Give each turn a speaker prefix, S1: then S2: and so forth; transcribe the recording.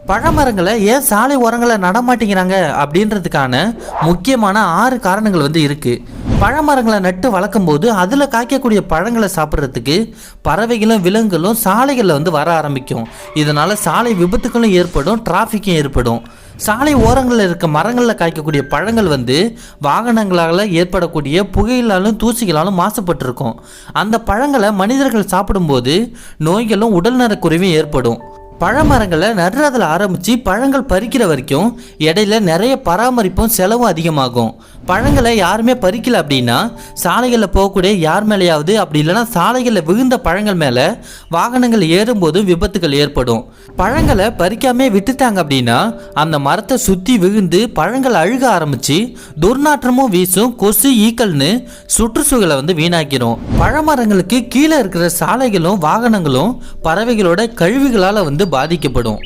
S1: பழமரங்களை ஏன் சாலை ஓரங்களை நடமாட்டேங்கிறாங்க அப்படின்றதுக்கான முக்கியமான 6 காரணங்கள் இருக்கு. பழமரங்களை நட்டு வளர்க்கும் போது அதில் காய்க்கக்கூடிய பழங்களை சாப்பிட்றதுக்கு பறவைகளும் விலங்குகளும் சாலைகளில் வர ஆரம்பிக்கும். இதனால சாலை விபத்துகளும் ஏற்படும், டிராஃபிக்கும் ஏற்படும். சாலை ஓரங்களில் இருக்க மரங்களில் காய்க்கக்கூடிய பழங்கள் வாகனங்களால் ஏற்படக்கூடிய புகையிலாலும் தூசிகளாலும் மாசுபட்டிருக்கும். அந்த பழங்களை மனிதர்கள் சாப்பிடும்போது நோய்களும் உடல்நல குறைவும் ஏற்படும். பழமரங்களை நடுறதில் ஆரம்பித்து பழங்கள் பறிக்கிற வரைக்கும் இடையில நிறைய பராமரிப்பும் செலவும் அதிகமாகும். பழங்களை யாருமே பறிக்கல அப்படின்னா சாலைகளில் போகக்கூடிய யார் மேலேயாவது, அப்படி இல்லைன்னா சாலைகளில் விழுந்த பழங்கள் மேலே வாகனங்கள் ஏறும்போது விபத்துகள் ஏற்படும். பழங்களை பறிக்காமே விட்டுட்டாங்க அப்படின்னா அந்த மரத்தை சுற்றி விழுந்து பழங்கள் அழுக ஆரம்பித்து துர்நாற்றமும் வீசும், கொசு ஈக்கள்னு சுற்றுச்சூழலை வீணாக்கிடும். பழமரங்களுக்கு கீழே இருக்கிற சாலைகளும் வாகனங்களும் பறவைகளோட கழிவுகளால் பாதிக்கப்படும்.